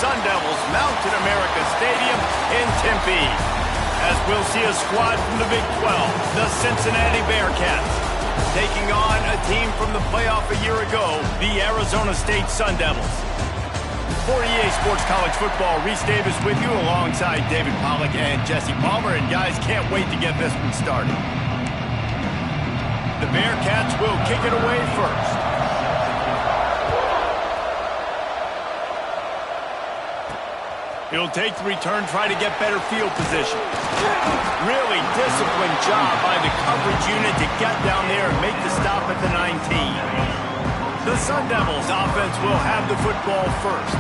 Sun Devils mount at America Stadium in Tempe, as we'll see a squad from the Big 12, the Cincinnati Bearcats, taking on a team from the playoff a year ago, the Arizona State Sun Devils. For EA Sports College Football, Reese Davis with you alongside David Pollack and Jesse Palmer. And guys, can't wait to get this one started. The Bearcats will kick it away first. He'll take the return, try to get better field position. Really disciplined job by the coverage unit to get down there and make the stop at the 19. The Sun Devils offense will have the football first.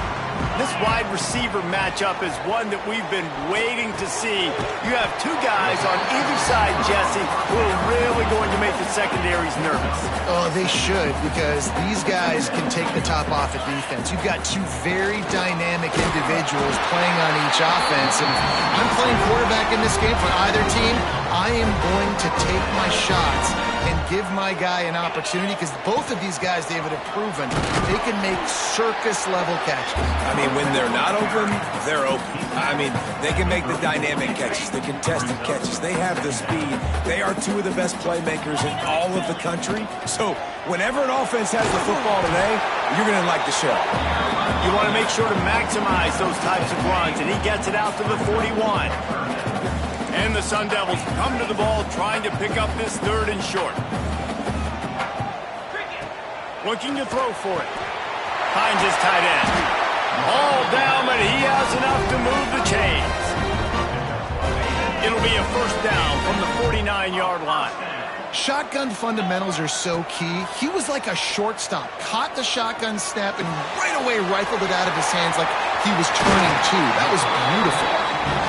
This wide receiver matchup is one that we've been waiting to see. You have two guys on either side, Jesse, who are really going to make the secondaries nervous. Oh, they should, because these guys can take the top off at defense. You've got two very dynamic individuals playing on each offense, and I'm playing quarterback in this game for either team. I am going to take my shots and give my guy an opportunity, because both of these guys, David, have proven they can make circus-level catches. I mean, when they're not open, they're open. I mean, they can make the dynamic catches, the contested catches. They have the speed. They are two of the best playmakers in all of the country. So whenever an offense has the football today, you're going to like the show. You want to make sure to maximize those types of runs, and he gets it out to the 41. And the Sun Devils come to the ball trying to pick up this third and short. Looking to throw for it. Finds his tight end. All down, but he has enough to move the chains. It'll be a first down from the 49-yard line. Shotgun fundamentals are so key. He was like a shortstop. Caught the shotgun snap and right away rifled it out of his hands like he was turning two. That was beautiful.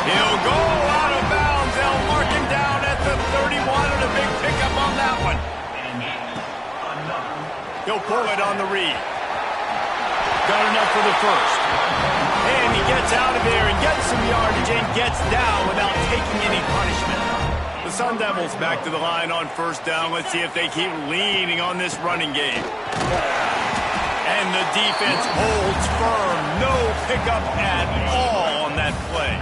He'll go out of bounds. They'll mark him down at the 31 and a big pickup on that one. He'll pull it on the read. Got enough for the first. And he gets out of there and gets some yardage and gets down without taking any punishment. The Sun Devils back to the line on first down. Let's see if they keep leaning on this running game. And the defense holds firm. No pickup at all on that play.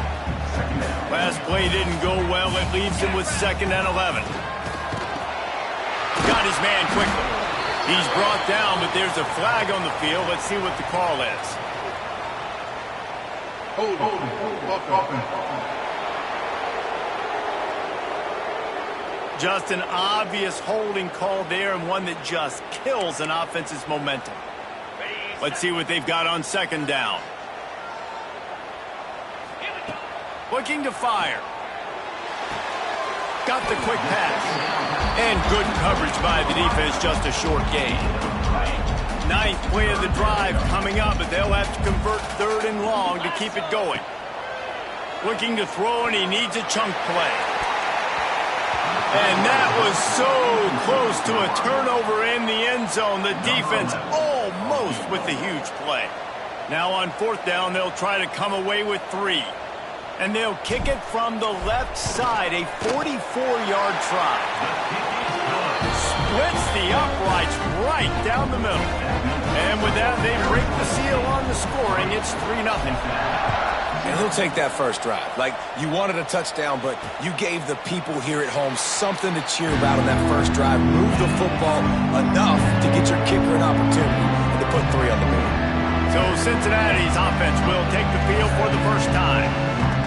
Last play didn't go well. It leaves him with 2nd and 11. Got his man quickly. He's brought down, but there's a flag on the field. Let's see what the call is. Just an obvious holding call there, and one that just kills an offense's momentum. Let's see what they've got on 2nd down. Looking to fire. Got the quick pass. And good coverage by the defense, just a short gain. 9th play of the drive coming up, but they'll have to convert 3rd and long to keep it going. Looking to throw, and he needs a chunk play. And that was so close to a turnover in the end zone. The defense almost with the huge play. Now on 4th down, they'll try to come away with 3. And they'll kick it from the left side, a 44-yard try. Splits the uprights right down the middle. And with that, they break the seal on the scoring. It's 3-0. And he'll take that first drive. Like, you wanted a touchdown, but you gave the people here at home something to cheer about on that first drive. Move the football enough to get your kicker an opportunity and to put 3 on the board. So Cincinnati's offense will take the field for the first time.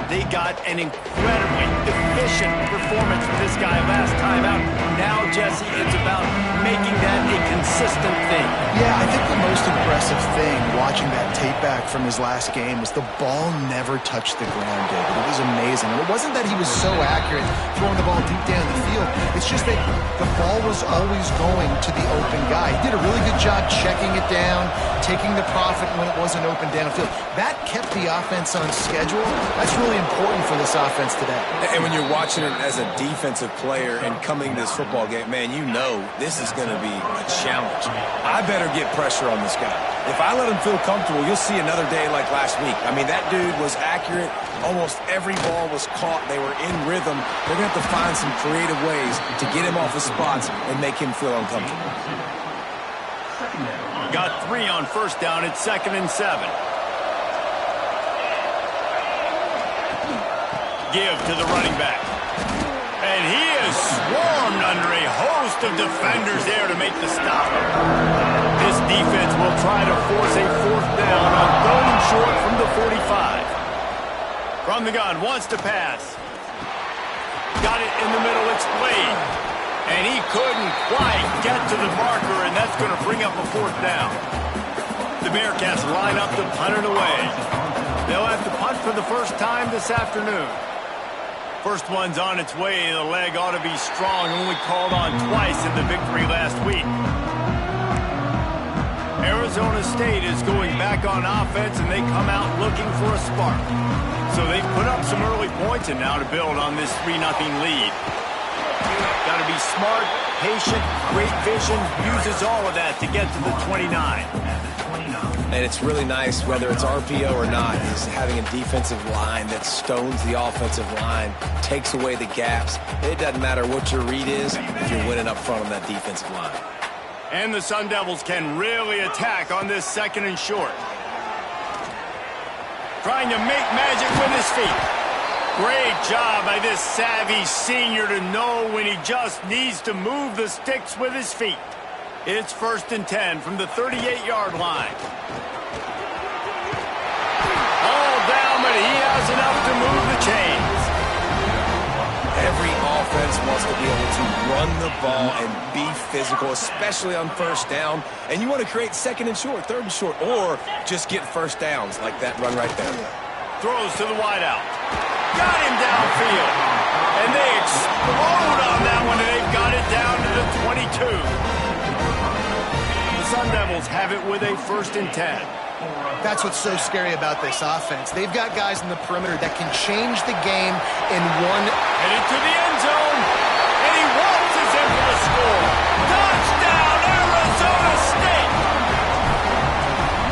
They got an incredibly efficient performance from this guy last time out. Now, Jesse, it's about making that a consistent thing. Yeah, I think the most impressive thing watching that tape back from his last game was the ball never touched the ground, David. It was amazing. And it wasn't that he was so accurate throwing the ball deep down the field. It's just that the ball was always going to the open guy. He did a really good job checking it down, taking the profit when it wasn't open downfield. That kept the offense on schedule. That's really important for this offense today. And when you're watching it as a defensive player and coming to this football game, man, you know this is going to be a challenge. I better get pressure on this guy. If I let him feel comfortable, you'll see another day like last week. I mean, that dude was accurate. Almost every ball was caught. They were in rhythm. They're going to have to find some creative ways to get him off his spots and make him feel uncomfortable. Got 3 on first down. It's 2nd and 7. give to the running back. And he is swarmed under a host of defenders there to make the stop. This defense will try to force a fourth down on 3rd and short from the 45. From the gun, wants to pass. Got it in the middle, it's Blade. And he couldn't quite get to the marker, and that's going to bring up a fourth down. The Bearcats line up to punt it away. They'll have to punt for the first time this afternoon. First one's on its way. The leg ought to be strong, only called on twice in the victory last week. Arizona State is going back on offense, and they come out looking for a spark. So they've put up some early points, and now to build on this 3-0 lead. Got to be smart, patient, great vision, uses all of that to get to the 29. And it's really nice, whether it's RPO or not, is having a defensive line that stones the offensive line, takes away the gaps. It doesn't matter what your read is if you're winning up front on that defensive line. And the Sun Devils can really attack on this 2nd and short. Trying to make magic with his feet. Great job by this savvy senior to know when he just needs to move the sticks with his feet. It's 1st and 10 from the 38-yard line. All down, but he has enough to move the chains. Every offense wants to be able to run the ball and be physical, especially on 1st down. And you want to create 2nd and short, 3rd and short, or just get 1st downs like that run right there. Throws to the wideout. Got him downfield. And they explode on that one, and they've got it down to the 22. Sun Devils have it with a 1st and 10. That's what's so scary about this offense. They've got guys in the perimeter that can change the game in one. Headed to the end zone, and he waltzes in for the score. Touchdown, Arizona State!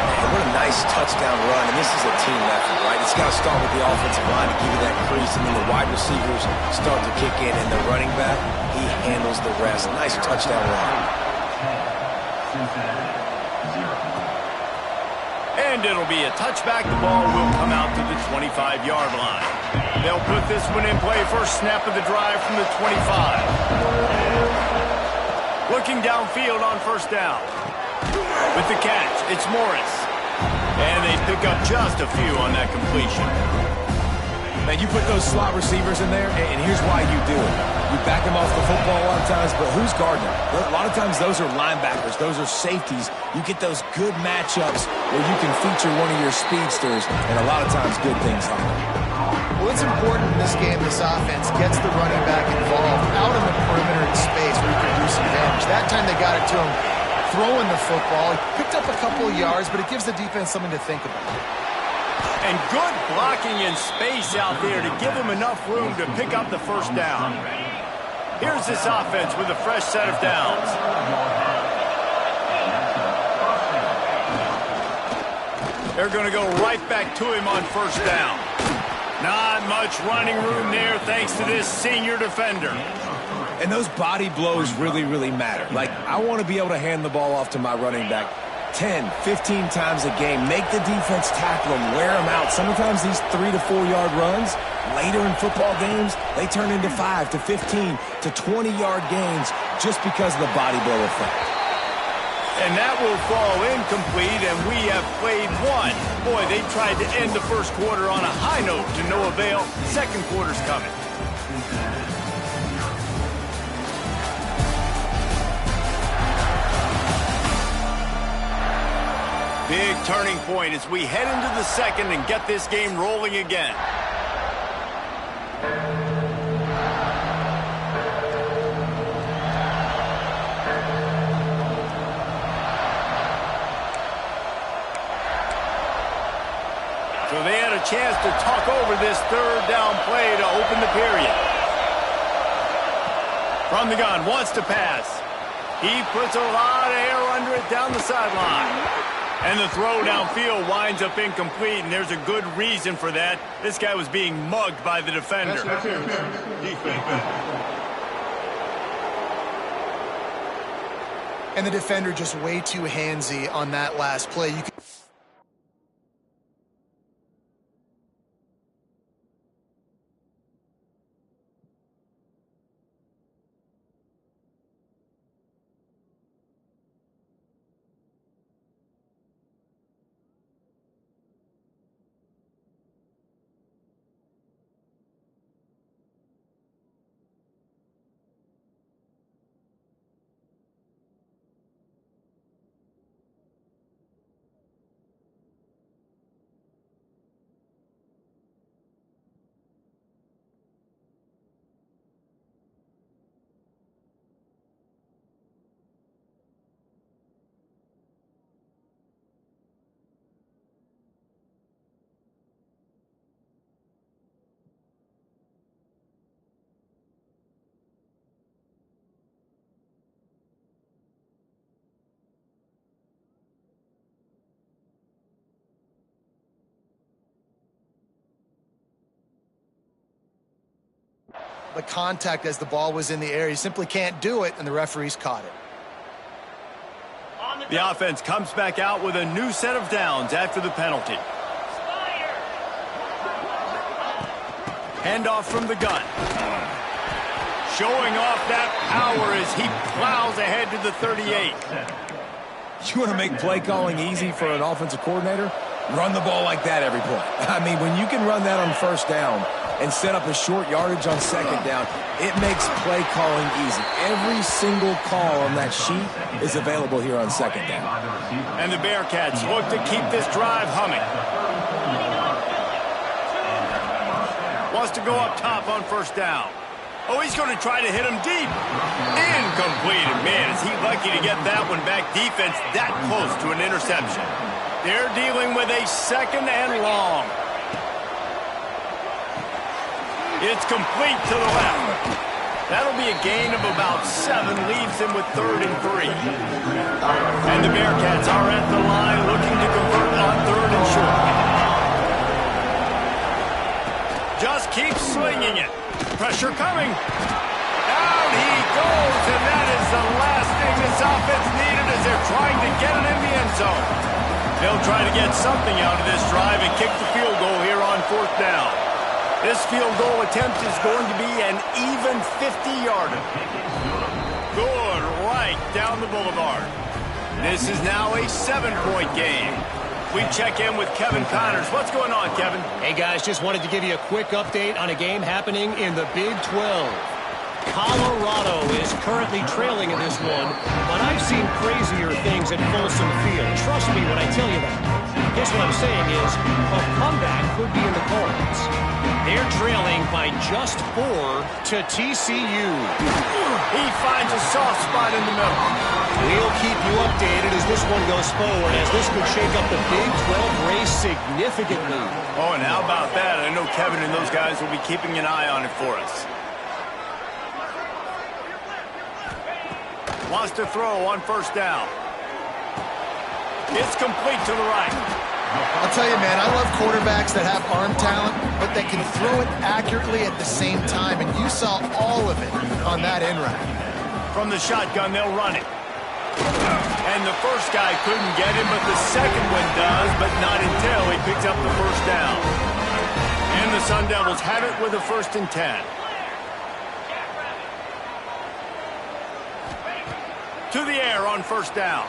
Man, what a nice touchdown run, and this is a team effort, right? It's got to start with the offensive line to give you that crease, and then the wide receivers start to kick in, and the running back, he handles the rest. Nice touchdown run. And it'll be a touchback. The ball will come out to the 25-yard line. They'll put this one in play. First snap of the drive from the 25. Looking downfield on 1st down. With the catch, it's Morris. And they pick up just a few on that completion. Man, you put those slot receivers in there, and here's why you do it. You back them off the football a lot of times, but who's guarding them? A lot of times those are linebackers. Those are safeties. You get those good matchups where you can feature one of your speedsters, and a lot of times good things happen. Well, it's important in this game, this offense gets the running back involved out on the perimeter in space where you can do some damage. That time they got it to him throwing the football. He picked up a couple of yards, but it gives the defense something to think about. And good blocking in space out there to give them enough room to pick up the 1st down. Here's this offense with a fresh set of downs. They're going to go right back to him on 1st down. Not much running room there thanks to this senior defender. And those body blows really, really matter. Like, I want to be able to hand the ball off to my running back 10, 15 times a game. Make the defense tackle them, wear them out. Sometimes these 3 to 4 yard runs, later in football games, they turn into 5 to 15 to 20 yard gains just because of the body blow effect. And that will fall incomplete, and we have played one. Boy, they tried to end the 1st quarter on a high note to no avail. 2nd quarter's coming. Big turning point as we head into the 2nd and get this game rolling again. So they had a chance to talk over this 3rd down play to open the period. From the gun, wants to pass. He puts a lot of air under it down the sideline. And the throw downfield winds up incomplete, and there's a good reason for that. This guy was being mugged by the defender. And the defender just way too handsy on that last play. You can the contact as the ball was in the air. He simply can't do it, and the referees caught it. The offense comes back out with a new set of downs after the penalty. Handoff from the gun. Showing off that power as he plows ahead to the 38. You want to make play calling easy for an offensive coordinator? Run the ball like that every play. I mean, when you can run that on first down and set up a short yardage on second down, it makes play calling easy. Every single call on that sheet is available here on second down. And the Bearcats look to keep this drive humming. Wants to go up top on first down. Oh, he's going to try to hit him deep. Incomplete. And man, is he lucky to get that one back. Defense that close to an interception. They're dealing with a second and long. It's complete to the left. That'll be a gain of about 7, leaves him with 3rd and 3. And the Bearcats are at the line looking to convert on 3rd and short. Just keep slinging it. Pressure coming. Down he goes, and that is the last thing this offense needed as they're trying to get it in the end zone. They'll try to get something out of this drive and kick the field goal here on 4th down. This field goal attempt is going to be an even 50-yarder. Good, right down the boulevard. This is now a 7-point game. We check in with Kevin Connors. What's going on, Kevin? Hey, guys, just wanted to give you a quick update on a game happening in the Big 12. Colorado is currently trailing in this one, but I've seen crazier things at Folsom Field. Trust me when I tell you that. Guess what I'm saying is a comeback could be in the cards. They're trailing by just 4 to TCU. He finds a soft spot in the middle. We'll keep you updated as this one goes forward, as this could shake up the Big 12 race significantly. Oh, and how about that? I know Kevin and those guys will be keeping an eye on it for us. Wants to throw on first down. It's complete to the right. I'll tell you, man, I love quarterbacks that have arm talent, but that can throw it accurately at the same time, and you saw all of it on that end route. From the shotgun, they'll run it. And the first guy couldn't get him, but the second one does, but not until he picks up the first down. And the Sun Devils have it with a 1st and 10. To the air on first down.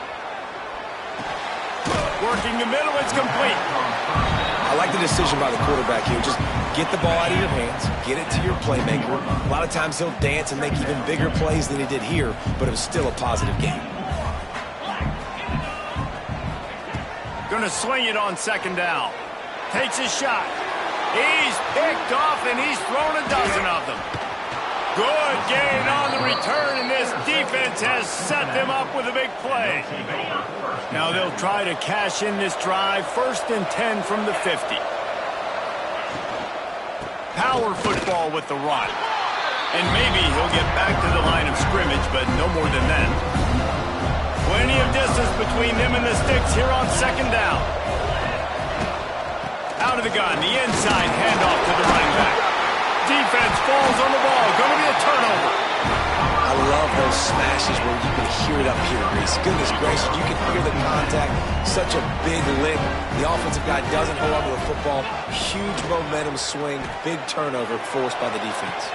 Working the middle, it's complete. I like the decision by the quarterback here. Just get the ball out of your hands, get it to your playmaker. A lot of times he'll dance and make even bigger plays than he did here, but it was still a positive game. Gonna swing it on second down. Takes a shot. He's picked off, and he's thrown a dozen of them. Good gain on the return, and this defense has set them up with a big play. Now they'll try to cash in this drive. 1st and 10 from the 50. Power football with the run. And maybe he'll get back to the line of scrimmage, but no more than that. Plenty of distance between them and the sticks here on second down. Out of the gun, the inside handoff to the running back. Defense falls on the ball. Going to be a turnover. I love those smashes where you can hear it up here, Reese. Goodness gracious, you can hear the contact. Such a big lick. The offensive guy doesn't hold on to the football. Huge momentum swing. Big turnover forced by the defense.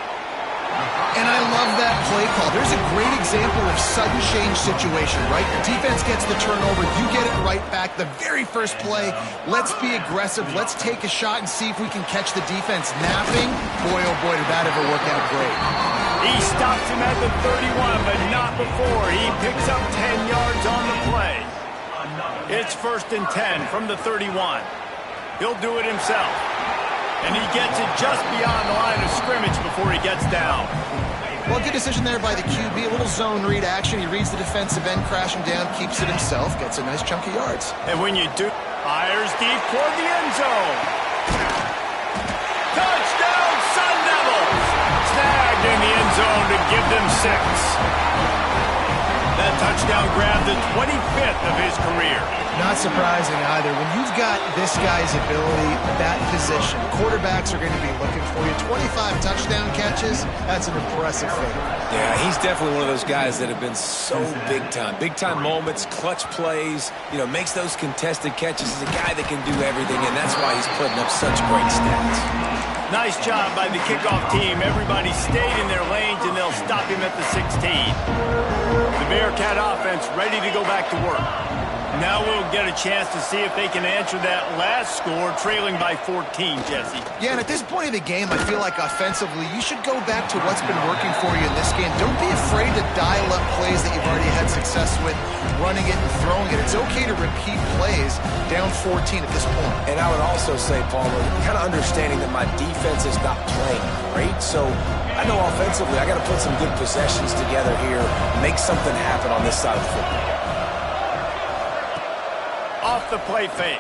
And I love that play call. There's a great example of sudden change situation, right? Your defense gets the turnover. You get it right back. The very first play, let's be aggressive. Let's take a shot and see if we can catch the defense napping. Boy, oh boy, did that ever work out great. He stops him at the 31, but not before. He picks up 10 yards on the play. It's 1st and 10 from the 31. He'll do it himself. And he gets it just beyond the line of scrimmage before he gets down. Well, good decision there by the QB. A little zone read action. He reads the defensive end crashing down, keeps it himself, gets a nice chunk of yards. And when you do, fires deep toward the end zone. Touchdown, Sun Devils! Snagged in the end zone to give them 6. That touchdown grab, the 25th of his career. Not surprising either. When you've got this guy's ability, that position, quarterbacks are going to be looking for you. 25 touchdown catches, that's an impressive thing. Yeah, he's definitely one of those guys that have been so big time. Big time moments, clutch plays, makes those contested catches. He's a guy that can do everything, and that's why he's putting up such great stats. Nice job by the kickoff team. Everybody stayed in their lanes, and they'll stop him at the 16. The Bearcat offense ready to go back to work. Now we'll get a chance to see if they can answer that last score, trailing by 14, Jesse. Yeah, and at this point of the game, I feel like offensively, you should go back to what's been working for you in this game. Don't be afraid to dial up plays that you've already had success with, running it and throwing it. It's okay to repeat plays down 14 at this point. And I would also say, Palmer, kind of understanding that my defense is not playing great, so I know offensively I got to put some good possessions together here, make something happen on this side of the football. Off the play fake.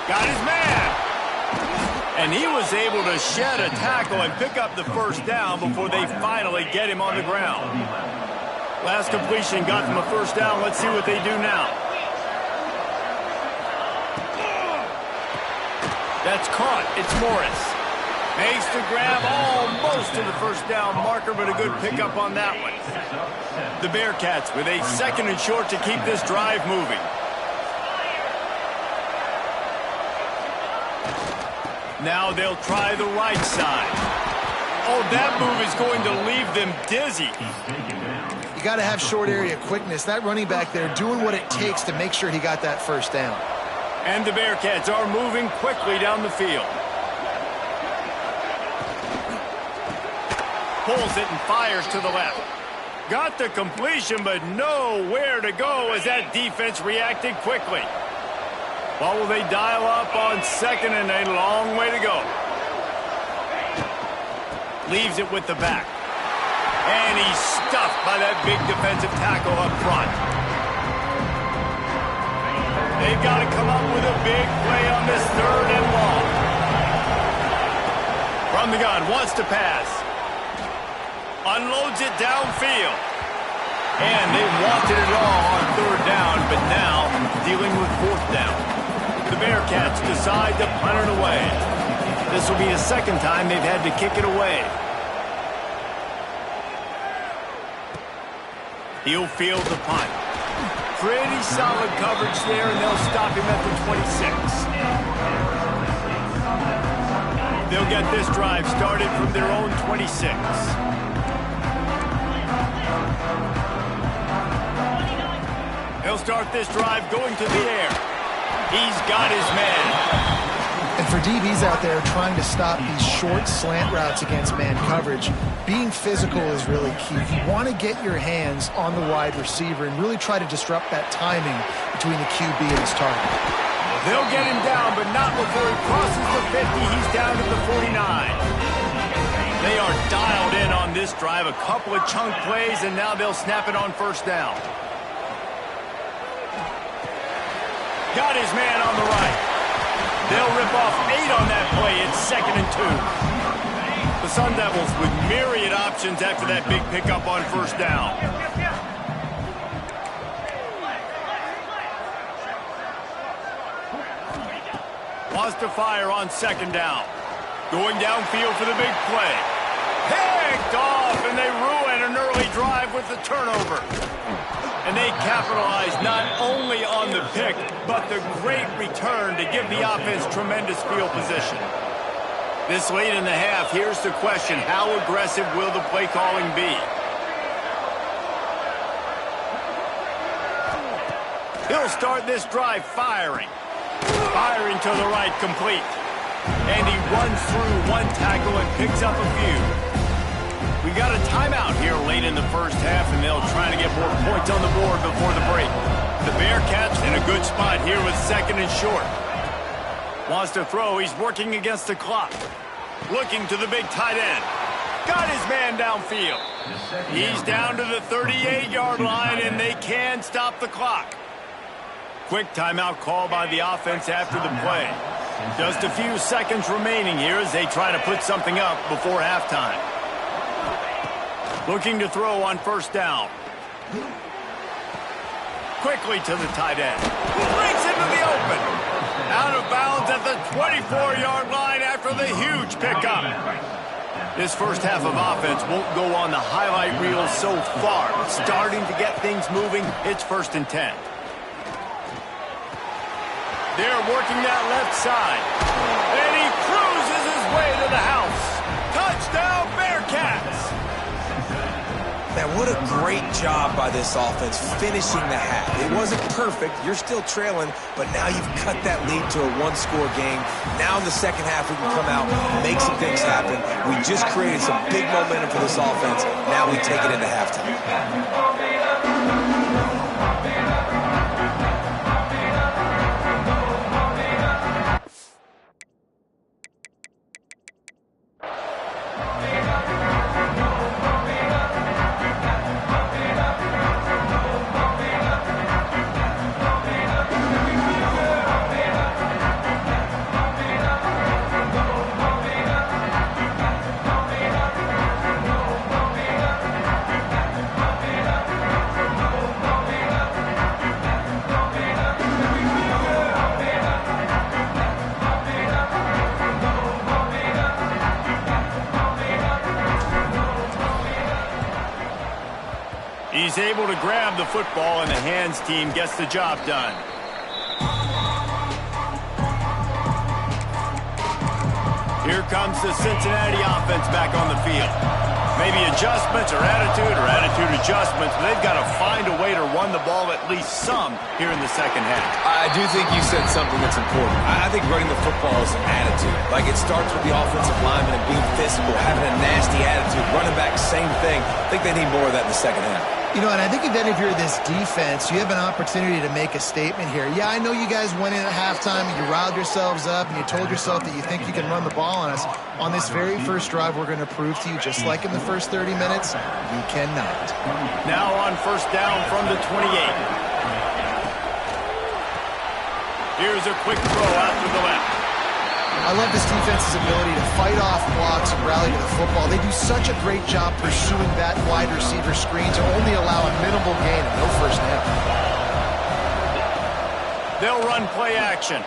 Got his man. And he was able to shed a tackle and pick up the first down before they finally get him on the ground. Last completion got them a first down. Let's see what they do now. That's caught. It's Morris. Makes the grab almost to the first down marker, but a good pickup on that one. The Bearcats with a second and short to keep this drive moving. Now they'll try the right side. Oh, that move is going to leave them dizzy. You got to have short area quickness. That running back there doing what it takes to make sure he got that first down. And the Bearcats are moving quickly down the field. Pulls it and fires to the left. Got the completion, but nowhere to go as that defense reacted quickly. What will they dial up on second and a long way to go? Leaves it with the back. And he's stuffed by that big defensive tackle up front. They've got to come up with a big play on this third and long. From the gun, wants to pass. Unloads it downfield. And they wanted it all on third down, but now dealing with fourth down. The Bearcats decide to punt it away. This will be the second time they've had to kick it away. He'll field the punt. Pretty solid coverage there, and they'll stop him at the 26. They'll get this drive started from their own 26. He'll start this drive going to the air. He's got his man. And for DBs out there trying to stop these short slant routes against man coverage, being physical is really key. You want to get your hands on the wide receiver and really try to disrupt that timing between the QB and his target. They'll get him down, but not before he crosses the 50. He's down to the 49. They are dialed in on this drive. A couple of chunk plays, and now they'll snap it on first down. Got his man on the right. They'll rip off 8 on that play. It's 2nd and 2. The Sun Devils with myriad options after that big pickup on first down. Wants to fire on second down. Going downfield for the big play. Picked off, and they ruin an early drive with the turnover. And they capitalize not only on the pick, but the great return to give the offense tremendous field position. This late in the half, here's the question: how aggressive will the play calling be? He'll start this drive firing. Firing to the right, complete. And he runs through one tackle and picks up a few. We got a timeout here late in the first half, and they'll try to get more points on the board before the break. The Bearcats in a good spot here with second and short. Wants to throw. He's working against the clock. Looking to the big tight end. Got his man downfield. He's down to the 38-yard line, and they can stop the clock. Quick timeout call by the offense after the play. Just a few seconds remaining here as they try to put something up before halftime. Looking to throw on first down. Quickly to the tight end. Breaks into the open. Out of bounds at the 24-yard line after the huge pickup. This first half of offense won't go on the highlight reel so far. Starting to get things moving. It's 1st and 10. They're working that left side. And he cruises his way to the house. Touchdown, Bearcats! Man, what a great job by this offense finishing the half. It wasn't perfect. You're still trailing, but now you've cut that lead to a one-score game. Now in the second half, we can come out, make some things happen. We just created some big momentum for this offense. Now we take it into halftime. He's able to grab the football, and the hands team gets the job done. Here comes the Cincinnati offense back on the field. Maybe adjustments or attitude adjustments, but they've got to find a way to run the ball at least some here in the second half. I do think you said something that's important. I think running the football is an attitude. Like, it starts with the offensive lineman and being physical, having a nasty attitude. Running back, same thing. I think they need more of that in the second half. You know, and I think then if you're this defense, you have an opportunity to make a statement here. Yeah, I know you guys went in at halftime and you riled yourselves up and you told yourself that you think you can run the ball on us. On this very first drive, we're going to prove to you, just like in the first 30 minutes, you cannot. Now on 1st down from the 28. Here's a quick throw out to the left. I love this defense's ability to fight off blocks and rally to the football. They do such a great job pursuing that wide receiver screen to only allow a minimal gain and no first down. They'll run play action.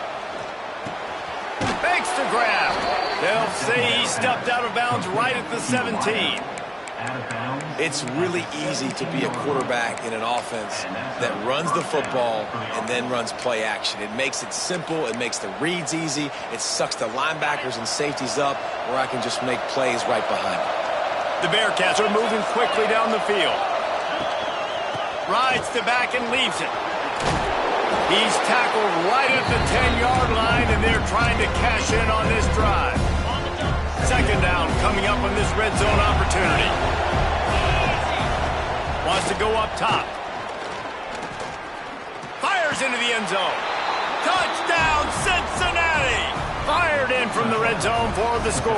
Fakes to grab. They'll say he stepped out of bounds right at the 17. It's really easy to be a quarterback in an offense that runs the football and then runs play action. It makes it simple. It makes the reads easy. It sucks the linebackers and safeties up where I can just make plays right behind them. The Bearcats are moving quickly down the field. Rides to back and leaves it. He's tackled right at the 10-yard line, and they're trying to cash in on this drive. 2nd down coming up on this red zone opportunity. Wants to go up top. Fires into the end zone. Touchdown, Cincinnati! Fired in from the red zone for the score.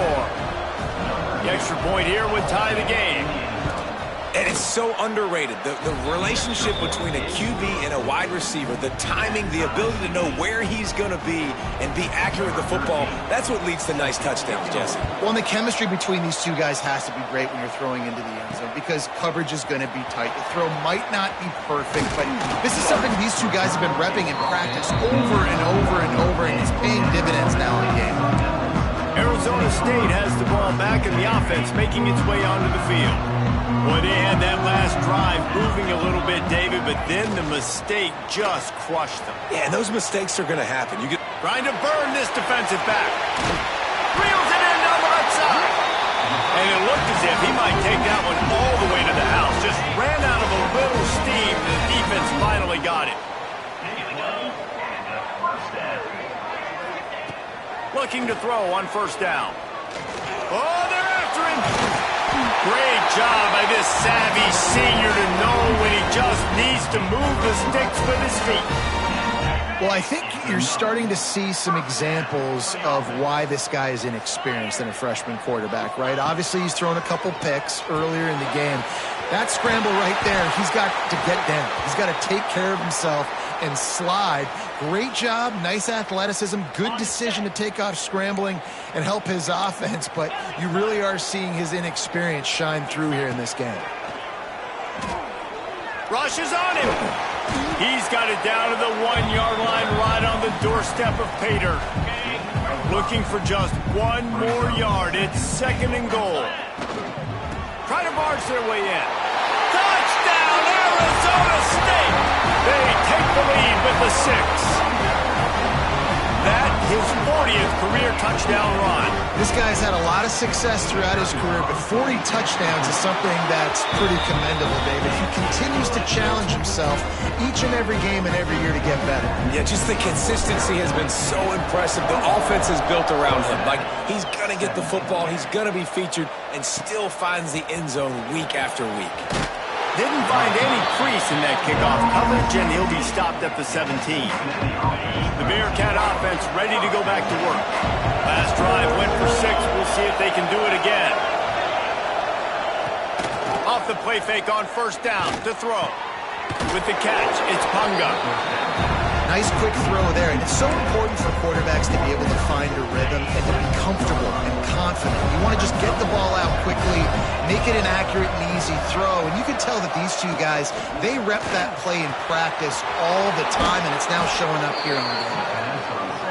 The extra point here would tie the game. And it's so underrated. The relationship between a QB and a wide receiver, the timing, the ability to know where he's going to be and be accurate with the football, that's what leads to nice touchdowns, Jesse. Well, and the chemistry between these two guys has to be great when you're throwing into the end zone because coverage is going to be tight. The throw might not be perfect, but this is something these two guys have been repping in practice over and over and over, and it's paying dividends now in the game. Arizona State has the ball back in the offense, making its way onto the field. Boy, they had that last drive moving a little bit, David, but then the mistake just crushed them. Yeah, and those mistakes are going to happen. Trying to burn this defensive back. Reels it in down the left side. And it looked as if he might take that one all the way to the house. Just ran out of a little steam. The defense finally got it. Looking to throw on 1st down. Oh, they're after him. Great job by this savvy senior to know when he just needs to move the sticks with his feet. Well, I think you're starting to see some examples of why this guy is inexperienced in a freshman quarterback, right? Obviously, he's thrown a couple picks earlier in the game. That scramble right there, he's got to get down. He's got to take care of himself and slide. Great job, nice athleticism, good decision to take off scrambling and help his offense, but you really are seeing his inexperience shine through here in this game. Rushes on him. He's got it down to the 1-yard line right on the doorstep of Pater. Looking for just one more yard. It's 2nd and goal. Try to barge their way in. Touchdown, Arizona State! They take the lead with the 6. That his 40th career touchdown run. This guy's had a lot of success throughout his career, but 40 touchdowns is something that's pretty commendable, David. He continues to challenge himself each and every game and every year to get better. Yeah, just the consistency has been so impressive. The offense is built around him. Like, he's going to get the football, he's going to be featured, and still finds the end zone week after week. Didn't find any crease in that kickoff coverage, and he'll be stopped at the 17. The Bearcat offense ready to go back to work. Last drive went for 6. We'll see if they can do it again. Off the play fake on 1st down to throw. With the catch, it's Punga. Nice quick throw there, and it's so important for quarterbacks to be able to find a rhythm and to be comfortable and confident. You want to just get the ball out quickly, make it an accurate and easy throw, and you can tell that these two guys, they rep that play in practice all the time, and it's now showing up here on the game.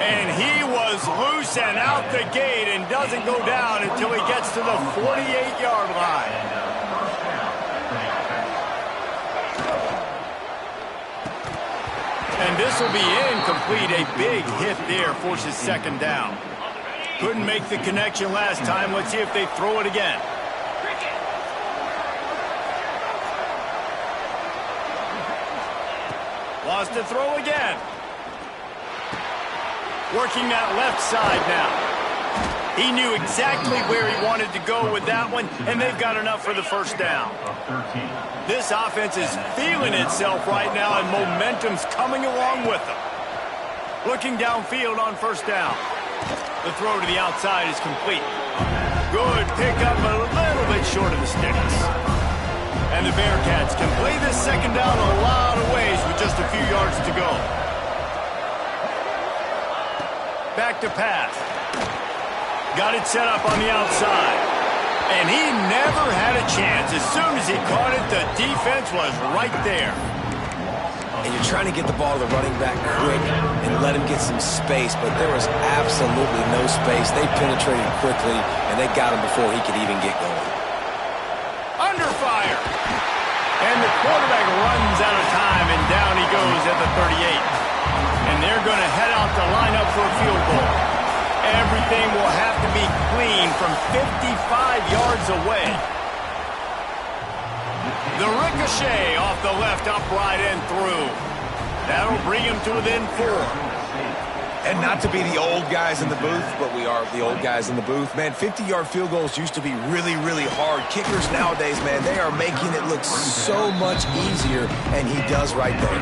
And he was loose and out the gate and doesn't go down until he gets to the 48-yard line. And this will be incomplete. A big hit there forces 2nd down. Couldn't make the connection last time. Let's see if they throw it again. Wants to throw again. Working that left side now. He knew exactly where he wanted to go with that one, and they've got enough for the 1st down. This offense is feeling itself right now, and momentum's coming along with them. Looking downfield on 1st down. The throw to the outside is complete. Good pickup, but a little bit short of the sticks. And the Bearcats can play this 2nd down a lot of ways with just a few yards to go. Back to pass. Got it set up on the outside. And he never had a chance. As soon as he caught it, the defense was right there. And you're trying to get the ball to the running back quick and let him get some space, but there was absolutely no space. They penetrated quickly, and they got him before he could even get going. Under fire. And the quarterback runs out of time, and down he goes at the 38. And they're going to head out to line up for a field goal. Everything will have to be clean from 55 yards away. The ricochet off the left upright and through. That'll bring him to within 4. And not to be the old guys in the booth, but we are the old guys in the booth. Man, 50-yard field goals used to be really, really hard. Kickers nowadays, man, they are making it look so much easier, and he does right there.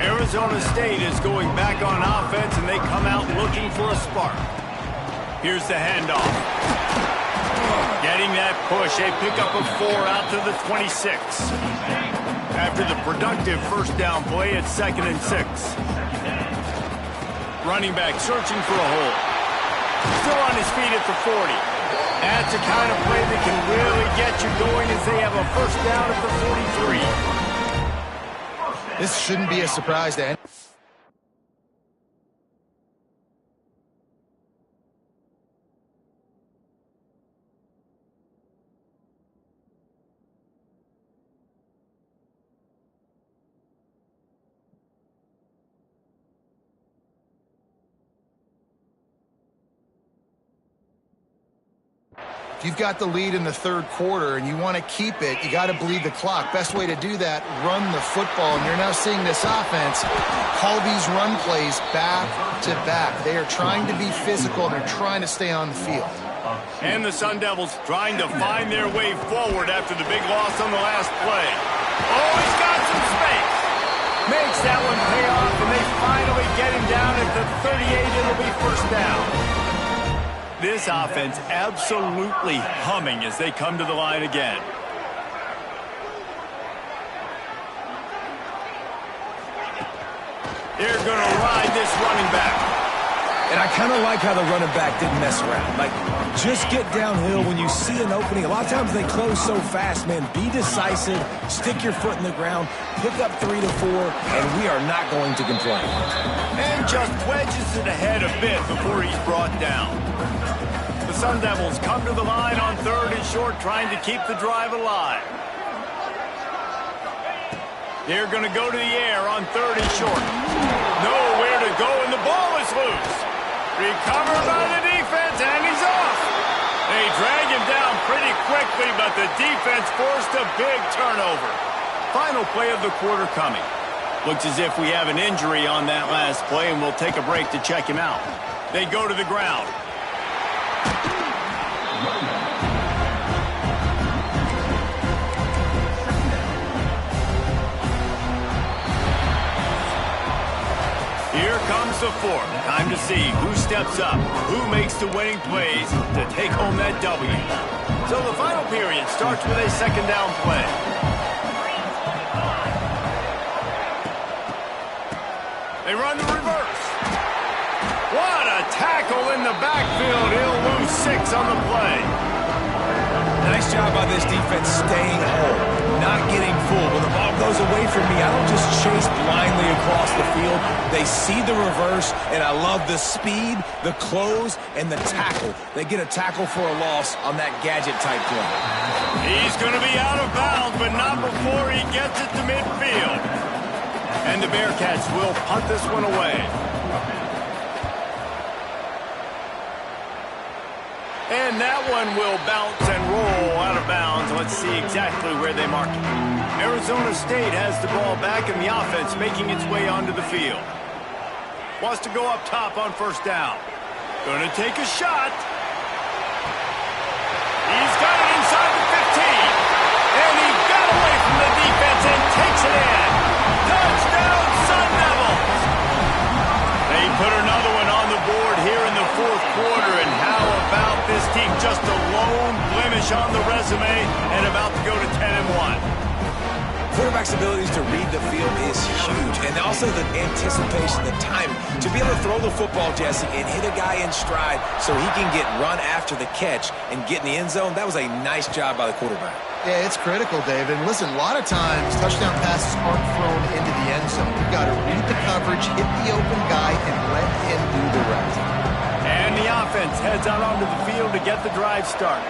Arizona State is going back on offense, and they come out looking for a spark. Here's the handoff. Getting that push, a pickup of 4 out to the 26. After the productive 1st down play, it's 2nd and 6. Running back searching for a hole. Still on his feet at the 40. That's the kind of play that can really get you going as they have a 1st down at the 43. This shouldn't be a surprise to anyone. If you've got the lead in the 3rd quarter and you want to keep it, you got to bleed the clock. Best way to do that, run the football. And you're now seeing this offense call these run plays back to back. They are trying to be physical. They're trying to stay on the field. And the Sun Devils trying to find their way forward after the big loss on the last play. Oh, he's got some space. Makes that one pay off, and they finally get him down at the 38. It'll be 1st down. This offense absolutely humming as they come to the line again. They're going to ride this running back. And I kind of like how the running back didn't mess around. Like, just get downhill when you see an opening. A lot of times they close so fast, man. Be decisive, stick your foot in the ground, pick up 3 to 4, and we are not going to complain. And just wedges it ahead a bit before he's brought down. The Sun Devils come to the line on 3rd and short, trying to keep the drive alive. They're going to go to the air on 3rd and short. Nowhere to go, and the ball is loose. Recovered by the defense, and he's off. They drag him down pretty quickly, but the defense forced a big turnover. Final play of the quarter coming. Looks as if we have an injury on that last play, and we'll take a break to check him out. They go to the ground. Here comes the fourth. Time to see who steps up, who makes the winning plays to take home that W. So the final period starts with a second down play. They run the reverse. What a tackle in the backfield. He'll lose 6 on the play. Nice job by this defense staying home, not getting fooled. When the ball goes away from me, I don't just chase blindly across the field. They see the reverse, and I love the speed, the close, and the tackle. They get a tackle for a loss on that gadget-type play. He's going to be out of bounds, but not before he gets it to midfield. And the Bearcats will punt this one away. And that one will bounce and roll out of bounds. Let's see exactly where they mark it. Arizona State has the ball back, and the offense making its way onto the field. Wants to go up top on 1st down. Going to take a shot. He's got it inside the 15. And he got away from the defense and takes it in. Touchdown, Sun Devils! They put another one on the board here in the 4th quarter, and how about this team? Just a lone blemish on the resume and about to go to 10-1. Quarterback's abilities to read the field is huge, and also the anticipation, the timing. To be able to throw the football, Jesse, and hit a guy in stride so he can get run after the catch and get in the end zone, that was a nice job by the quarterback. Yeah, it's critical, David. And listen, a lot of times touchdown passes aren't thrown into the end zone. You've got to read the coverage, hit the open guy, and let him do the rest. And the offense heads out onto the field to get the drive started.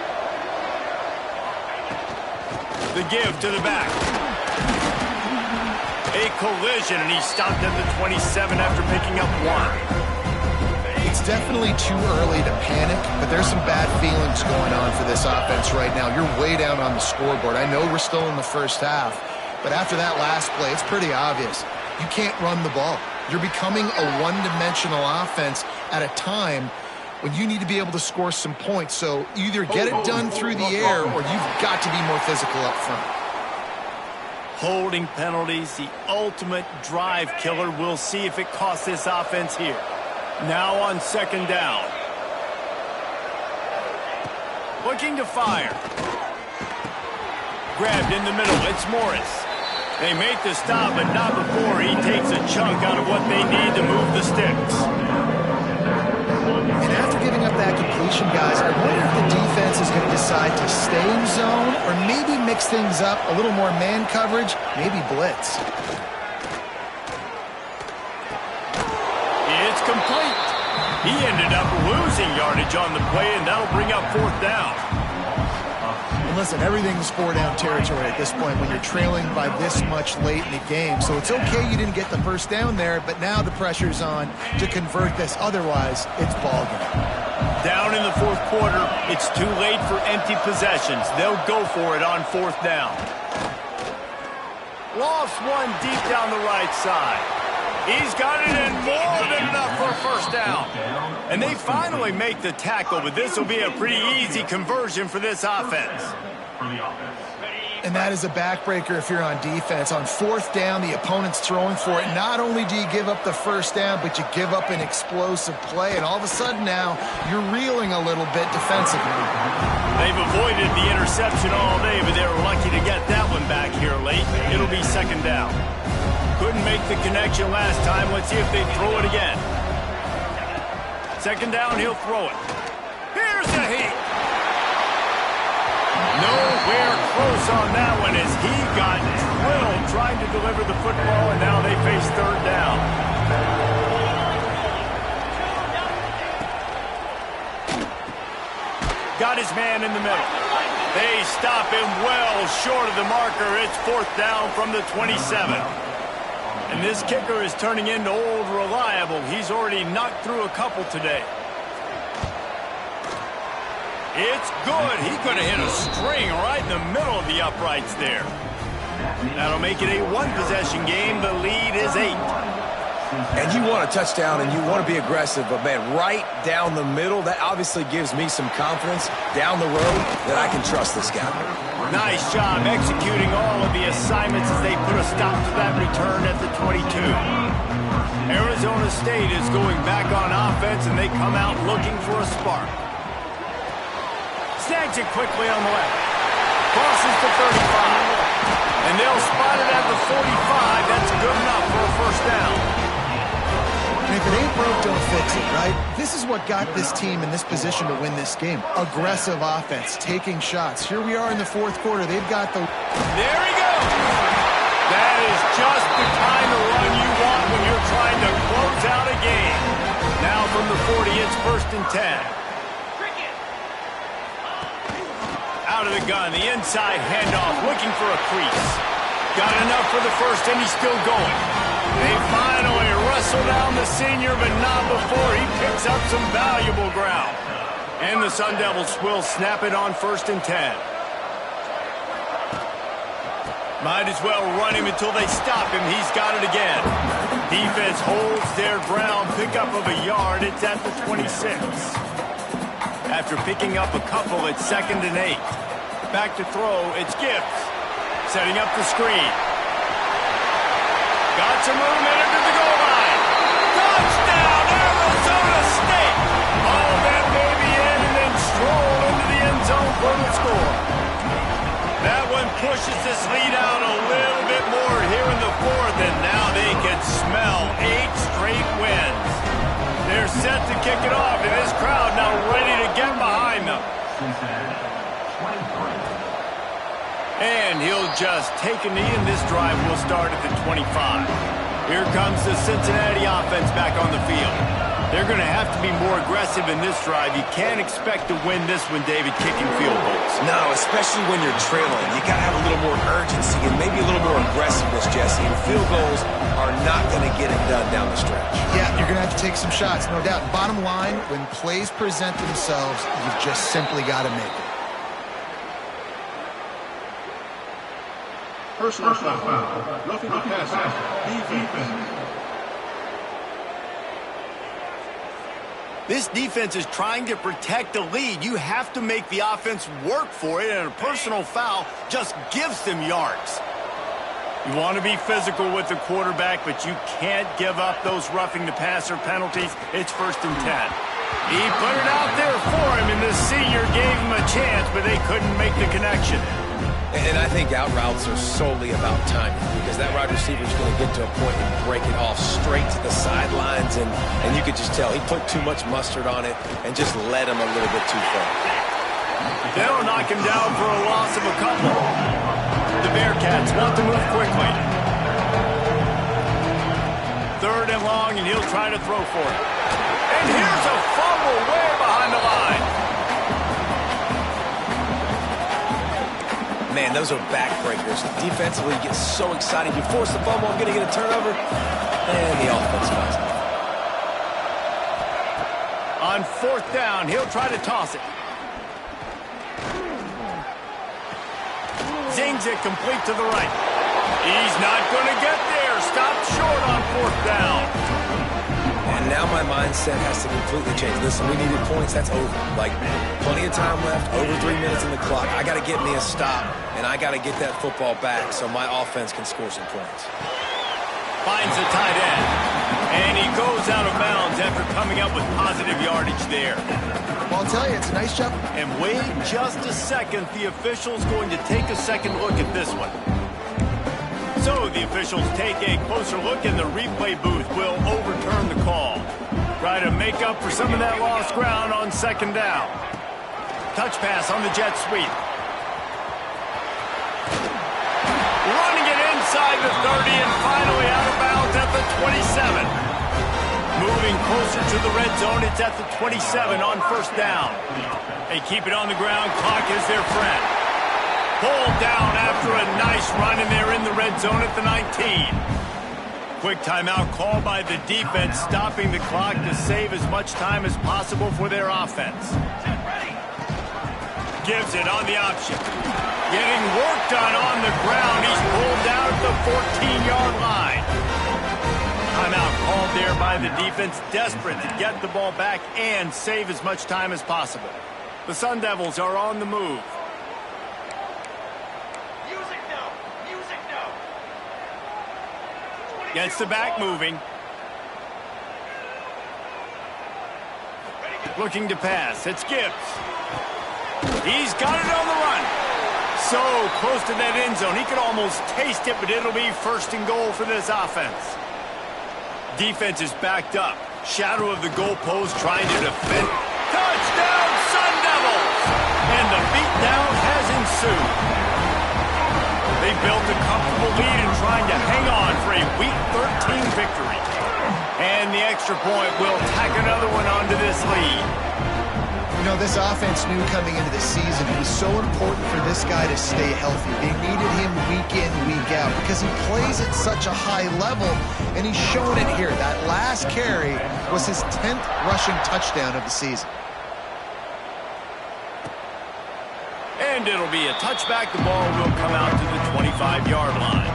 The give to the back. A collision, and he's stopped at the 27 after picking up 1. It's definitely too early to panic, but there's some bad feelings going on for this offense right now. You're way down on the scoreboard. I know we're still in the first half, but after that last play, it's pretty obvious. You can't run the ball. You're becoming a one-dimensional offense at a time when you need to be able to score some points. So either get it done through the air or you've got to be more physical up front. Holding penalties, the ultimate drive killer. We'll see if it costs this offense here. Now on 2nd down. Looking to fire. Grabbed in the middle. It's Morris. They make the stop, but not before he takes a chunk out of what they need to move the sticks. And after giving up that completion, guys, I wonder if the defense is going to decide to stay in zone or maybe mix things up, a little more man coverage, maybe blitz. It's complete. He ended up losing yardage on the play, and that'll bring up 4th down. And listen, everything's 4-down territory at this point when you're trailing by this much late in the game. So it's okay you didn't get the 1st down there, but now the pressure's on to convert this. Otherwise, it's ball game. Down in the 4th quarter, it's too late for empty possessions. They'll go for it on 4th down. Lost one deep down the right side. He's got it in more than enough for a 1st down. And they finally make the tackle, but this will be a pretty easy conversion for this offense. And that is a backbreaker if you're on defense. On 4th down, the opponent's throwing for it. Not only do you give up the 1st down, but you give up an explosive play. And all of a sudden now, you're reeling a little bit defensively. They've avoided the interception all day, but they were lucky to get that one back here late. It'll be 2nd down. Couldn't make the connection last time. Let's see if they throw it again. Second down, he'll throw it. Here's the heat. Nowhere close on that one as he got drilled trying to deliver the football, and now they face third down. Got his man in the middle. They stop him well short of the marker. It's fourth down from the 27. And this kicker is turning into old reliable. He's already knocked through a couple today. It's good. He could have hit a string right in the middle of the uprights there. That'll make it a one-possession game. The lead is 8. And you want a touchdown and you want to be aggressive, but, man, right down the middle, that obviously gives me some confidence down the road that I can trust this guy. Nice job executing all of the assignments as they put a stop to that return at the 22. Arizona State is going back on offense, and they come out looking for a spark. Snags it quickly on the left. Crosses to 35. And they'll spot it at the 45. That's good enough for a first down. And if it ain't broke, don't fix it, right? This is what got this team in this position to win this game. Aggressive offense, taking shots. Here we are in the fourth quarter. They've got the... There he goes. That is just the kind of run you want when you're trying to close out a game. Now from the 40, it's first and 10. Out of the gun, the inside handoff, looking for a crease. Got enough for the first, and he's still going. They finally wrestle down the senior, but not before he picks up some valuable ground. And the Sun Devils will snap it on first and 10. Might as well run him until they stop him. He's got it again. Defense holds their ground, pickup of a yard. It's at the 26. After picking up a couple, it's second and 8. Back to throw, it's Gibbs. Setting up the screen. Got some room in it to the goal line. Touchdown, Arizona State. All that baby in and then stroll into the end zone for the score. That one pushes this lead out a little bit more here in the fourth, and now they can smell 8 straight wins. They're set to kick it off, and this crowd now ready to get behind them. And he'll just take a knee, and this drive will start at the 25. Here comes the Cincinnati offense back on the field. They're going to have to be more aggressive in this drive. You can't expect to win this one, David, kicking field goals. No, especially when you're trailing. You got to have a little more urgency and maybe a little more aggressiveness, Jesse. And field goals are not going to get it done down the stretch. Yeah, you're going to have to take some shots, no doubt. Bottom line, when plays present themselves, you've just simply got to make it. Personal foul. Roughing the passer. Defense. This defense is trying to protect the lead. You have to make the offense work for it, and a personal foul just gives them yards. You want to be physical with the quarterback, but you can't give up those roughing the passer penalties. It's first and 10. He put it out there for him, and the senior gave him a chance, but they couldn't make the connection. And I think out routes are solely about timing, because that wide receiver is going to get to a point and break it off straight to the sidelines, and you could just tell he put too much mustard on it and just led him a little bit too far. They'll knock him down for a loss of a couple. The Bearcats want to move quickly. Third and long, and he'll try to throw for it. And here's a fumble way behind the line. Man, those are backbreakers. Defensively, you get so excited. You force the fumble, I'm going to get a turnover, and the offense comes out. On fourth down, he'll try to toss it. Zings it complete to the right. He's not going to get there. Stopped short on fourth down. And now my mindset has to completely change. Listen, we needed points. That's over. Like, plenty of time left, over 3 minutes on the clock. I got to get me a stop, and I got to get that football back so my offense can score some points. Finds the tight end. And he goes out of bounds after coming up with positive yardage there. Well, I'll tell you, it's a nice job. And wait just a second. The official's going to take a second look at this one. So the officials take a closer look, and the replay booth will overturn the call. Try to make up for some of that lost ground on second down. Touch pass on the jet sweep. Running it inside the 30 and finally out of bounds at the 27. Moving closer to the red zone, it's at the 27 on first down. They keep it on the ground, clock is their friend. Pulled down after a nice run, and they're in the red zone at the 19. Quick timeout called by the defense, stopping the clock to save as much time as possible for their offense. Gives it on the option. Getting work done on the ground. He's pulled down at the 14-yard line. Timeout called there by the defense, desperate to get the ball back and save as much time as possible. The Sun Devils are on the move. Gets the back moving. Looking to pass. It's Gibbs. He's got it on the run. So close to that end zone. He could almost taste it, but it'll be first and goal for this offense. Defense is backed up. Shadow of the goalpost trying to defend. Touchdown, Sun Devils! And the beatdown has ensued. They built a comfortable lead and trying to hang on for a Week 13 victory. And the extra point will tack another one onto this lead. You know, this offense knew coming into the season it was so important for this guy to stay healthy. They needed him week in, week out because he plays at such a high level, and he's shown it here. That last carry was his 10th rushing touchdown of the season. And it'll be a touchback. The ball will come out to the 25-yard line.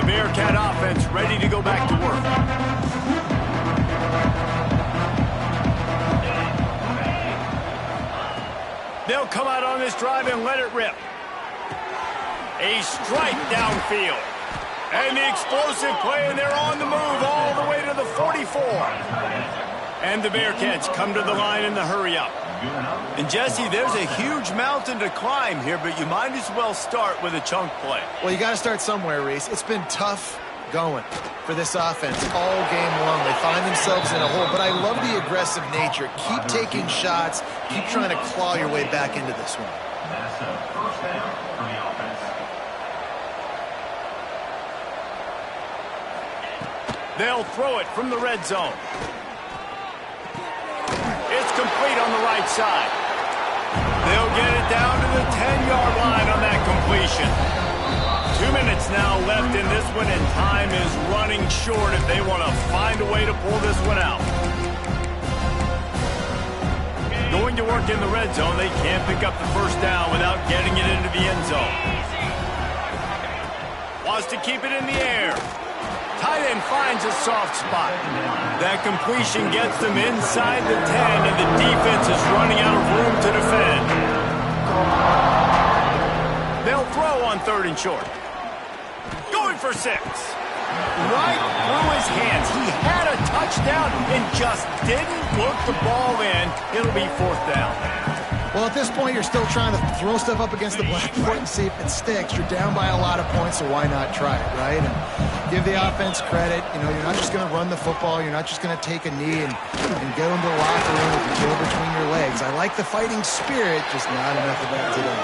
The Bearcat offense ready to go back to work. They'll come out on this drive and let it rip. A strike downfield. And the explosive play, and they're on the move all the way to the 44. And the Bearcats come to the line in the hurry-up. And, Jesse, there's a huge mountain to climb here, but you might as well start with a chunk play. Well, you got to start somewhere, Reese. It's been tough going for this offense all game long. They find themselves in a hole, but I love the aggressive nature. Keep taking shots. Keep trying to claw your way back into this one. That's a first down for the offense. They'll throw it from the red zone. It's complete on the right side. They'll get it down to the 10-yard line on that completion. 2 minutes now left in this one, and time is running short if they want to find a way to pull this one out. Going to work in the red zone, they can't pick up the first down without getting it into the end zone. Wants to keep it in the air. Tight end finds a soft spot. That completion gets them inside the 10, and the defense is running out of room to defend. They'll throw on 3rd and short. Going for 6. Right through his hands. He had a touchdown and just didn't look the ball in. It'll be 4th down. Well, at this point, you're still trying to throw stuff up against the blackboard and see if it sticks. You're down by a lot of points, so why not try it, right? And give the offense credit. You know, you're not just going to run the football. You're not just going to take a knee and go into the locker room with your tail between your legs. I like the fighting spirit, just not enough of that today.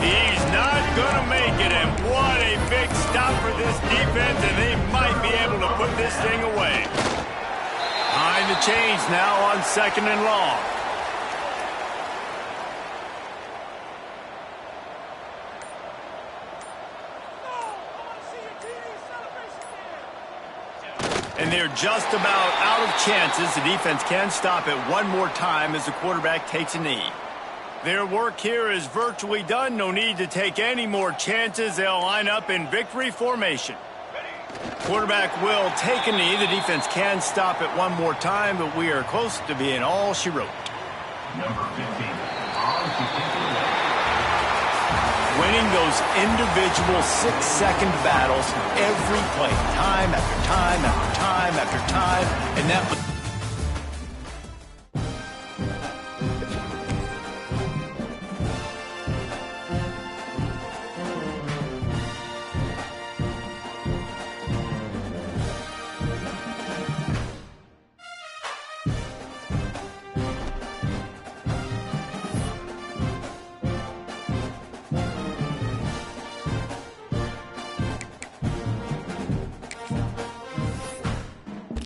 He's not going to make it, and what a big stop for this defense, and they might be able to put this thing away. Behind the chains now on 2nd and long. And they're just about out of chances. The defense can stop it one more time as the quarterback takes a knee. Their work here is virtually done. No need to take any more chances. They'll line up in victory formation. Quarterback will take a knee. The defense can stop it one more time, but we are close to being all she wrote. Number 15. Winning those individual 6-second battles every play, time after time after time after time, and that was